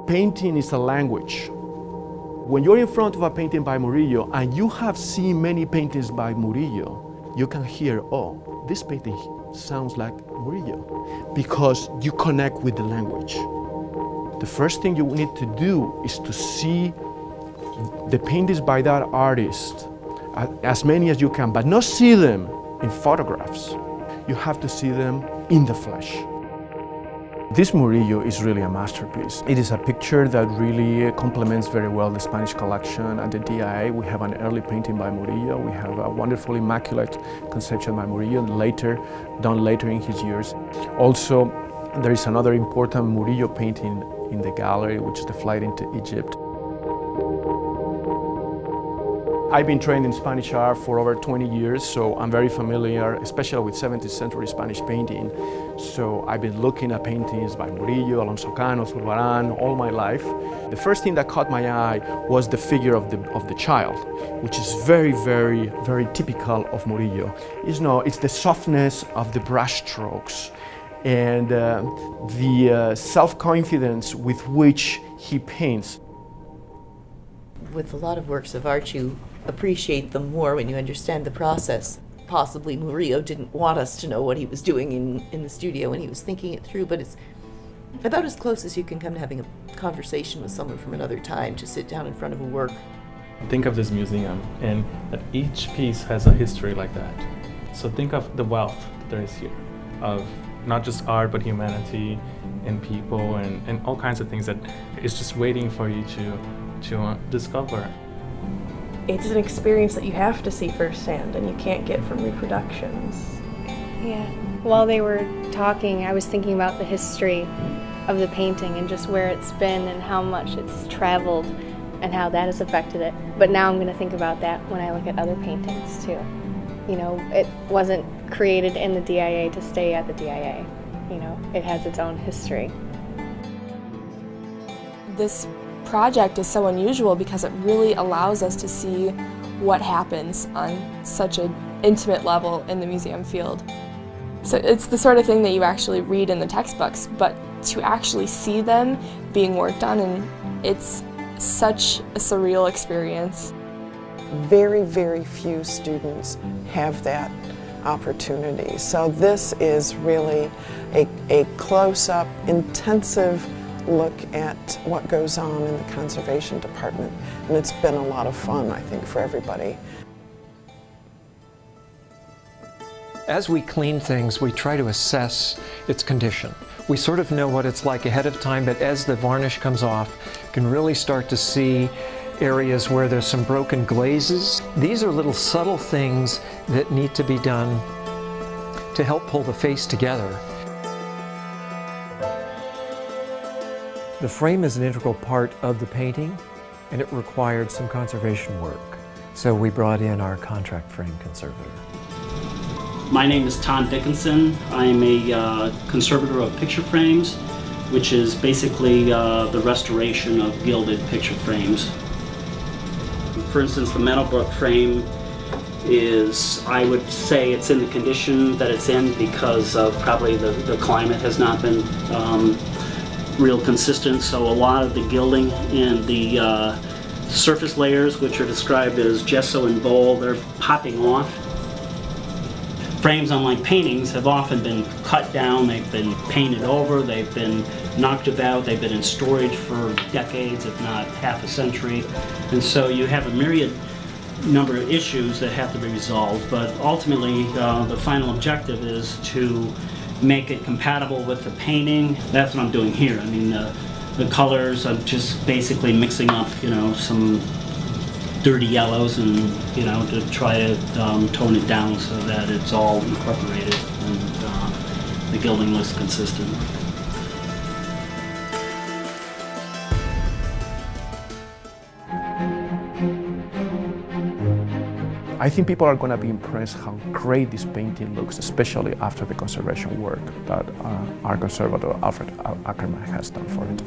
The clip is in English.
Painting is a language. When you're in front of a painting by Murillo and you have seen many paintings by Murillo, you can hear, oh, this painting sounds like Murillo, because you connect with the language. The first thing you need to do is to see the paintings by that artist, as many as you can, but not see them in photographs. You have to see them in the flesh. This Murillo is really a masterpiece. It is a picture that really complements very well the Spanish collection at the DIA. We have an early painting by Murillo. We have a wonderful Immaculate Conception by Murillo, done later in his years. Also, there is another important Murillo painting in the gallery, which is the Flight into Egypt. I've been trained in Spanish art for over 20 years, so I'm very familiar, especially with 17th century Spanish painting. So I've been looking at paintings by Murillo, Alonso Cano, Zurbarán all my life. The first thing that caught my eye was the figure of the child, which is very, very, very typical of Murillo. It's the softness of the brush strokes and the self-confidence with which he paints. With a lot of works of art, you appreciate them more when you understand the process. Possibly Murillo didn't want us to know what he was doing in the studio when he was thinking it through, but it's about as close as you can come to having a conversation with someone from another time, to sit down in front of a work. Think of this museum, and that each piece has a history like that. So think of the wealth that there is here, of not just art, but humanity and people and all kinds of things that is just waiting for you to discover. It's an experience that you have to see firsthand and you can't get from reproductions. Yeah. While they were talking, I was thinking about the history of the painting and just where it's been and how much it's traveled and how that has affected it. But now I'm going to think about that when I look at other paintings too. You know, it wasn't created in the DIA to stay at the DIA. You know, it has its own history. This project is so unusual because it really allows us to see what happens on such an intimate level in the museum field. So it's the sort of thing that you actually read in the textbooks, but to actually see them being worked on, and it's such a surreal experience. Very, very few students have that opportunity. So this is really a close-up, intensive look at what goes on in the conservation department, and it's been a lot of fun, I think, for everybody. As we clean things, we try to assess its condition. We sort of know what it's like ahead of time, but as the varnish comes off, you can really start to see areas where there's some broken glazes. These are little subtle things that need to be done to help pull the face together. The frame is an integral part of the painting, and it required some conservation work. So we brought in our contract frame conservator. My name is Tom Dickinson. I'm a conservator of picture frames, which is basically the restoration of gilded picture frames. For instance, the Meadowbrook frame is, I would say, it's in the condition that it's in because of probably the climate has not been real consistent, so a lot of the gilding and the surface layers, which are described as gesso and bowl, they're popping off. Frames, unlike paintings, have often been cut down, they've been painted over, they've been knocked about, they've been in storage for decades, if not half a century, and so you have a myriad number of issues that have to be resolved, but ultimately the final objective is to make it compatible with the painting. That's what I'm doing here. I mean, the colors, I'm just basically mixing up, you know, some dirty yellows and, you know, to try to tone it down so that it's all incorporated and the gilding looks consistent. I think people are going to be impressed how great this painting looks, especially after the conservation work that our conservator Alfred Ackerman has done for it.